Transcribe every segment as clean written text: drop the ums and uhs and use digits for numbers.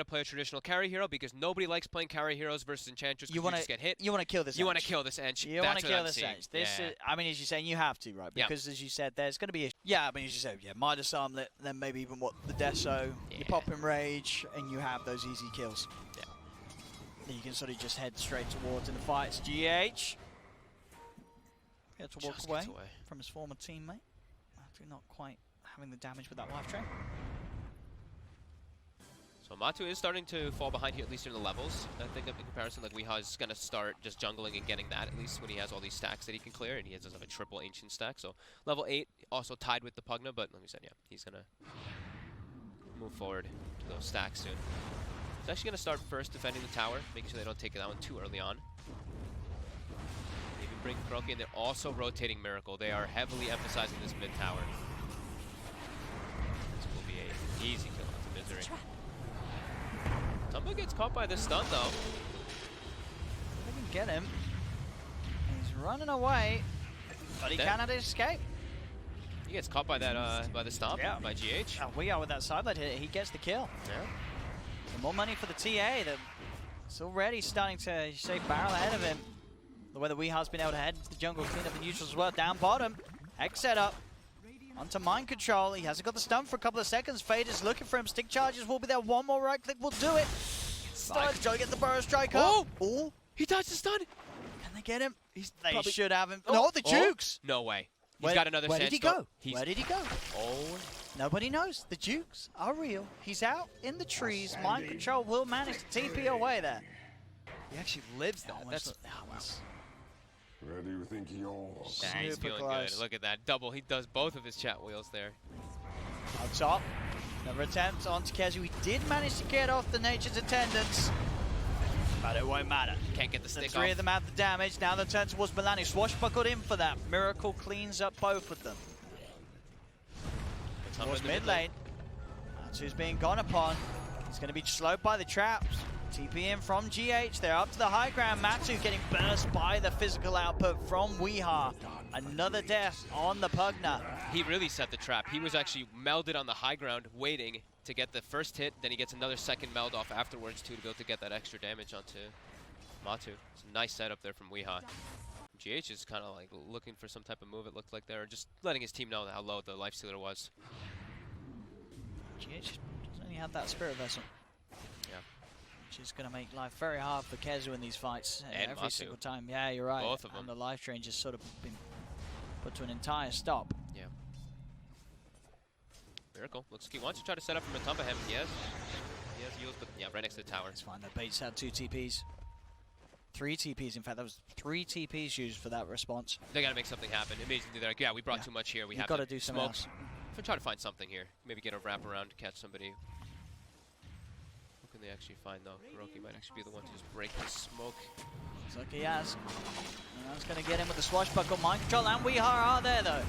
to play a traditional carry hero because nobody likes playing carry heroes versus enchanters because you just get hit. You want to kill this. You want to kill this ench. You want to kill this ench. This is, I mean, as you say, you have to, right? Because as you said, there's going to be a I mean, as you said, Midas Armlet, then maybe even the Deso. You pop in Rage, and you have those easy kills. Yeah. Then you can sort of just head straight towards in the fights. GH gets to walk away from his former teammate. After not quite having the damage with that life train. So Matu is starting to fall behind here, at least in the levels. I think in comparison, like Weehaw is going to start just jungling and getting that, at least when he has all these stacks that he can clear, and he has a triple ancient stack. So level 8, also tied with the Pugna, but like we said, he's going to move forward to those stacks soon. He's actually going to start first defending the tower, making sure they don't take that one too early on. Maybe bring Kroki, and they're also rotating Miracle. They are heavily emphasizing this mid tower. This will be an easy kill onto Misery. Tumba gets caught by the stun though. They can get him. He's running away, but he cannot escape. He gets caught by that by the stomp by GH. And we are with that sidelight hit. He gets the kill. Yeah. So more money for the TA. It's already starting to barrel ahead of him. The way that Weeha's been able to head into the jungle, clean up the neutrals as well. Down bottom, Hex setup. Onto mind control. He hasn't got the stun for a couple of seconds. Fade is looking for him. Stick charges will be there. One more right click will do it. Stun. Try to get the burrow strike up. Oh! He dodged the stun. Can they get him? They should have him. Oh. No, the Jukes. No way. He's got another. Where did he go? Where did he go? Oh. Nobody knows. The Jukes are real. He's out in the trees. Mind control will manage to TP away there. He actually lives there. That's Where do you think you're? Yeah, he's feeling good. Look at that double. He does both of his chat wheels there. Up top, another attempt onto Kezu. He did manage to get off the Nature's Attendants, but it won't matter. Can't get the stick off. The three of them have the damage. Now the turn towards Milani. Swashbuckled in for that. Miracle cleans up both of them. Towards mid lane. Matu's being gone upon. He's going to be slowed by the traps. TP in from GH, they're up to the high ground. Matu getting burst by the physical output from Weehaw. Another death on the Pugna. He really set the trap. He was actually melded on the high ground waiting to get the first hit, then he gets another second meld off afterwards too to be able to get that extra damage onto Matu. It's a nice setup there from Weehaw. GH is kind of like looking for some type of move, it looked like there, just letting his team know how low the Lifestealer was. GH doesn't only have that Spirit Vessel. Yeah. Which is going to make life very hard for Kezu in these fights every Matu. single time. Yeah, you're right. Both of them. And the life train just sort of been put to an entire stop. Yeah. Miracle looks like he wants to try to set up from Matumba him. Yes. He has heals, but yeah, right next to the tower. It's fine. The Bates had 2 TPs. 3 TPs, in fact. That was 3 TPs used for that response. They got to make something happen. Immediately they're like, yeah, we brought too much here. We have to do something smoke. else. Try to find something here. Maybe get a wrap around to catch somebody. What can they actually find though? Kuroki might actually be the one to just break the smoke. Looks like he has. And that's going to get him with the swashbuckle. Mind control and Weehaw are there though.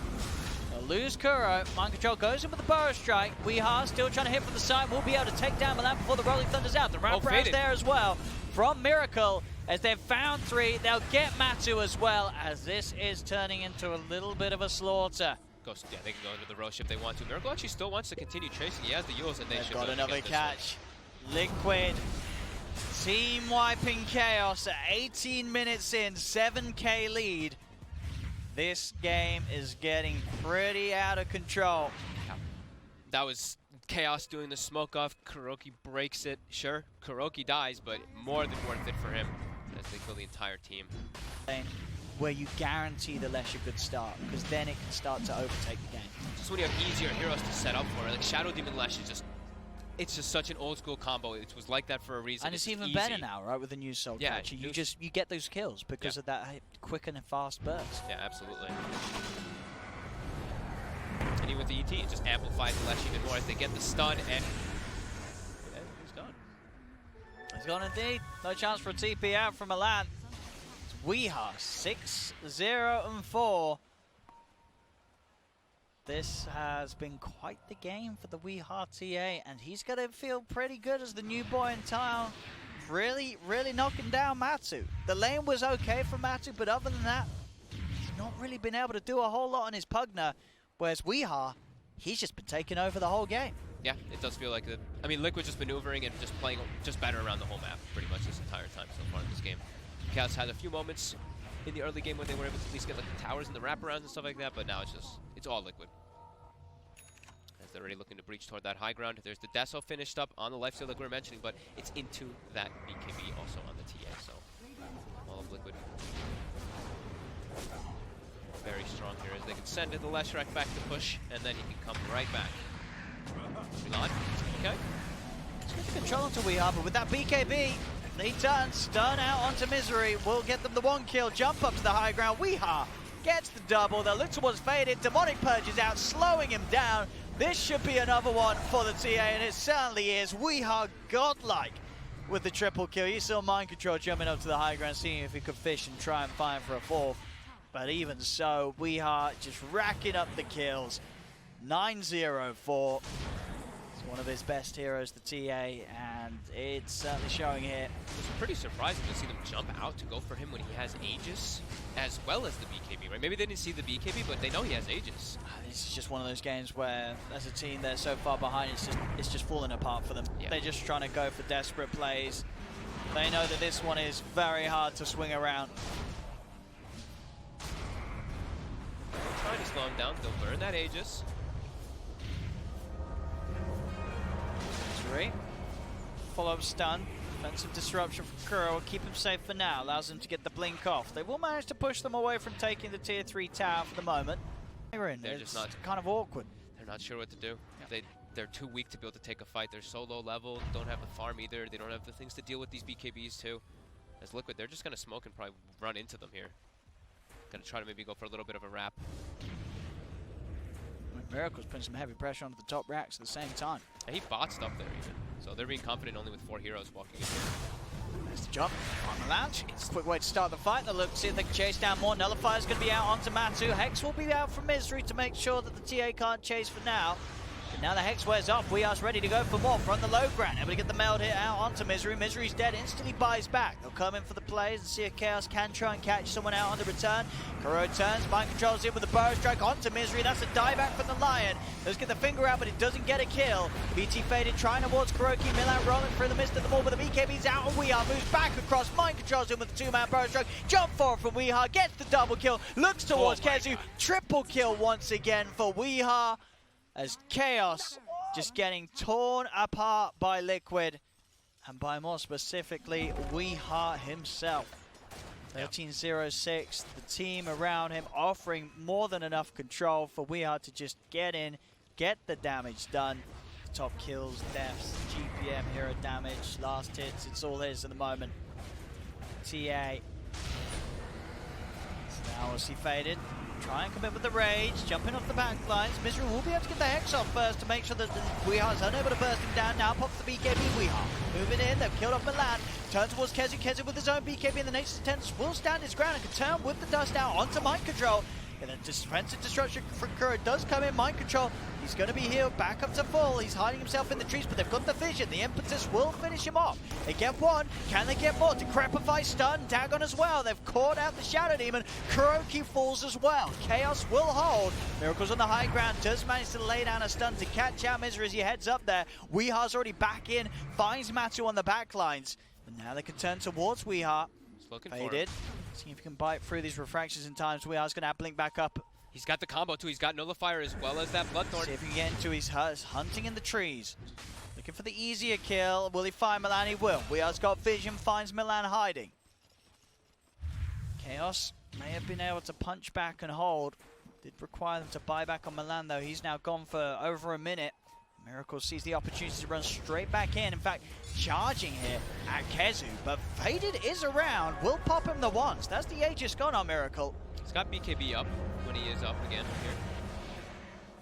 They'll lose Kuro. Mind control goes in with the burrow strike. Weehaw still trying to hit from the side. Will be able to take down Milan before the Rolling Thunder's out. The ramp is there as well from Miracle. As they've found 3, they'll get Matu as well, as this is turning into a little bit of a slaughter. Yeah, they can go into the Roche if they want to. Miracle actually still wants to continue chasing. He has the Yules, and they should got another catch. Liquid team wiping chaos at 18 minutes in, 7K lead. This game is getting pretty out of control. That was Chaos doing the smoke off. Kuroki breaks it. Sure, Kuroki dies, but more than worth it for him as they kill the entire team. Where you guarantee the Lesh a good start, because then it can start to overtake the game. Just when you have easier heroes to set up for, like Shadow Demon Lesh is just, it's just such an old school combo. It was like that for a reason. And it's even better now, right, with the new Soul Catcher. You get those kills because of that quick and fast burst. Yeah, absolutely. And even with the ET, it just amplifies the Lesh even more as they get the stun, and he's gone. He's gone indeed. No chance for a TP out from Milan. Weehaw 6-0-4. This has been quite the game for the Weehaw TA, and he's going to feel pretty good as the new boy in town. Really knocking down Matu. The lane was okay for Matu, but other than that, he's not really been able to do a whole lot on his Pugna, whereas Weehaw, he's just been taking over the whole game. Yeah, it does feel like I mean, Liquid just maneuvering and just playing just better around the whole map pretty much this entire time so far in this game. Chaos had a few moments in the early game when they were able to at least get like the towers and the wraparounds and stuff like that, but now it's all Liquid. As they're already looking to breach toward that high ground. There's the Deso finished up on the lifesteal like we were mentioning, but it's into that BKB also on the TA, so all of Liquid very strong here as they can send it the Leshrac back to push, and then he can come right back. Milan, okay. It's good to control until we are, but with that BKB, they turn Stun out onto Misery. We'll get them the 1 kill, jump up to the high ground. Weeha gets the double. The little one's faded. Demonic Purge is out, slowing him down. This should be another one for the TA, and it certainly is. Weeha godlike with the triple kill. You saw Mind Control jumping up to the high ground, seeing if he could fish and try and find for a 4th. But even so, Weeha just racking up the kills. 9-0-4. It's one of his best heroes, the TA, and it's certainly showing here. It's pretty surprising to see them jump out to go for him when he has Aegis, as well as the BKB, right? Maybe they didn't see the BKB, but they know he has Aegis. This is just one of those games where, as a team, they're so far behind, it's just falling apart for them. Yeah. They're just trying to go for desperate plays. They know that this one is very hard to swing around. Trying to slow him down, they'll burn that Aegis. 3. Follow-up stun. Defensive disruption from Kuro will keep him safe for now. Allows him to get the blink off. They will manage to push them away from taking the tier 3 tower for the moment. They're it's just not kind of awkward. They're not sure what to do. Yeah. They're too weak to be able to take a fight. They're so low level, don't have the farm either. They don't have the things to deal with these BKBs too. As Liquid, they're just gonna smoke and probably run into them here. Gonna try to maybe go for a little bit of a wrap. Miracle's putting some heavy pressure onto the top racks at the same time. And he botsed up there even. So they're being confident only with 4 heroes walking in here. There's the jump on the lounge. It's a quick way to start the fight. They'll look to see if they can chase down more. Nullifier's going to be out onto Matu. Hex will be out from Misery to make sure that the TA can't chase for now. But now the Hex wears off. We are ready to go for more from the low ground. Able to get the meld hit out onto Misery. Misery's dead. Instantly buys back. They'll come in for the plays and see if Chaos can try and catch someone out on the return. Kuro turns. Mind Control's in with the burrow strike onto Misery. That's a dieback from the Lion. Does get the finger out, but it doesn't get a kill. BT faded, trying towards Kuroki. Milan rolling through the mist of the ball, but the BKB's out, and Weeha moves back across. Mind Control's in with the 2-man burrow strike. Jump forward from Weeha. Gets the double kill. Looks towards Kezu. Triple kill once again for Weeha. As Chaos just getting torn apart by Liquid, and by more specifically, Weeha himself. 13-0-6, the team around him offering more than enough control for Weeha to just get in, get the damage done. Top kills, deaths, GPM, hero damage, last hits, it's all his at the moment. TA. So now we'll see faded. Try and commit with the rage, jumping off the back lines. Misery will be able to get the Hex off first to make sure that Weeha is unable to burst him down. Now pops the BKB. Weeha moving in, they've killed off Milan. Turn towards Kezu. Kezu with his own BKB, and the Nature's Attendants will stand his ground and can turn with the dust out onto Mind Control. And then defensive destruction from Kuro does come in. Mind Control, he's going to be healed back up to full. He's hiding himself in the trees, but they've got the vision. The impetus will finish him off. They get one. Can they get more? Decrepify, stun, Dagon as well. They've caught out the Shadow Demon. Kuroki falls as well. Chaos will hold. Miracles on the high ground. Does manage to lay down a stun to catch out Misery as he heads up there. Weeha's already back in. Finds Matu on the back lines. But now they can turn towards Weeha. Faded. See if he can bite through these refractions in time. So Weeha's going to have Blink back up. He's got the combo too. He's got Nullifier as well as that Bloodthorn. See if he can get into his hunting in the trees. Looking for the easier kill. Will he find Milan? He will. Weeha's got vision, finds Milan hiding. Chaos may have been able to punch back and hold. Did require them to buy back on Milan though. He's now gone for over a minute. Miracle sees the opportunity to run straight back in. In fact, charging here at Kezu, but Faded is around. Will pop him the once. That's the Aegis gone on Miracle. He's got BKB up when he is up again here.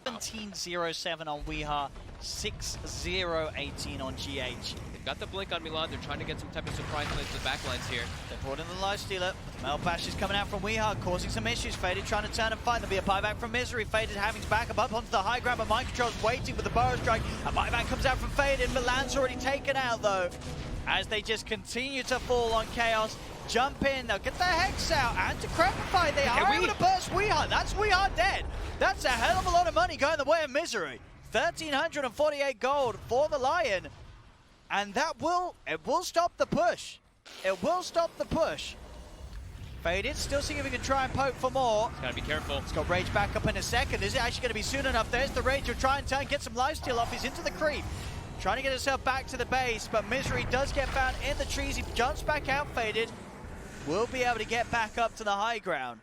17-0-7 on Weeha, 6-0-18 on GH. They've got the blink on Milan. They're trying to get some type of surprise into the backlines here. They brought in the Lifestealer. Mel Bash is coming out from Weeha, causing some issues. Faded trying to turn and fight. There'll be a buyback from Misery. Faded having to back up onto the high ground, but Mind Control's waiting with the burrow strike. A buyback comes out from Faded. Milan's already taken out though. As they just continue to fall on Chaos. Jump in, they'll get the Hex out and Decrepify. They are able to burst Weeha. That's Weeha dead. That's a hell of a lot of money going the way of Misery. 1,348 gold for the Lion. And it will stop the push. It will stop the push. Faded, still seeing if he can try and poke for more. He's gotta be careful. He's got Rage back up in a second. Is it actually going to be soon enough? There's the Rage. He'll try and turn, get some lifesteal off. He's into the creep. Trying to get himself back to the base, but Misery does get found in the trees. He jumps back out, Faded. Will be able to get back up to the high ground.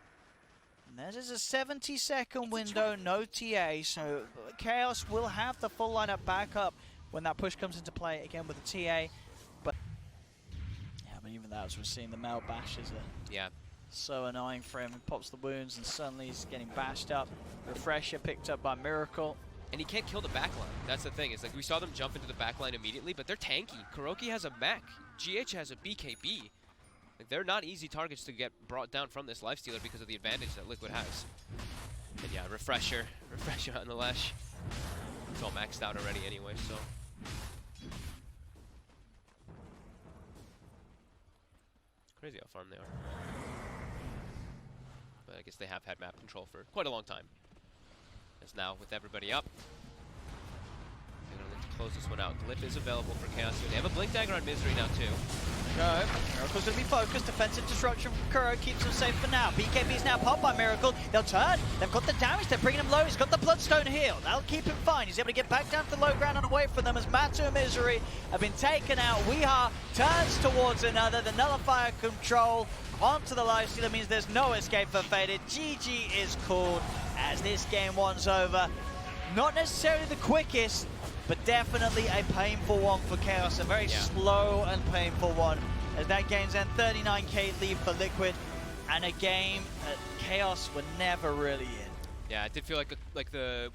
And there's a 70-second window, no TA, so Chaos will have the full lineup back up when that push comes into play, again with the TA. But yeah, but even that, as we're seeing, the Mel bashes are so annoying for him. He pops the wounds and suddenly he's getting bashed up. Refresher picked up by Miracle. And he can't kill the backline. That's the thing. It's like we saw them jump into the backline immediately, but they're tanky. Kuroki has a mech. GH has a BKB. Like, they're not easy targets to get brought down from this lifestealer because of the advantage that Liquid has. And yeah, Refresher on the Lesh. It's all maxed out already anyway, so. Crazy how farm they are. But I guess they have had map control for quite a long time. As now, with everybody up, they're going to look to close this one out. Glyph is available for Chaos here. They have a Blink Dagger on Misery now, too. Go. Miracle's going to be focused. Defensive disruption from Kuro keeps him safe for now. BKB is now popped by Miracle. They'll turn. They've got the damage. They're bringing him low. He's got the Bloodstone heal. That'll keep him fine. He's able to get back down to the low ground and away from them as Matu and Misery have been taken out. Weeha turns towards another. The Nullifier control onto the lifestealer means there's no escape for Faded. GG is called as this game one's over. Not necessarily the quickest, but definitely a painful one for Chaos. A very slow and painful one. As that game's end, 39k lead for Liquid, and a game that Chaos were never really in. Yeah, it did feel like the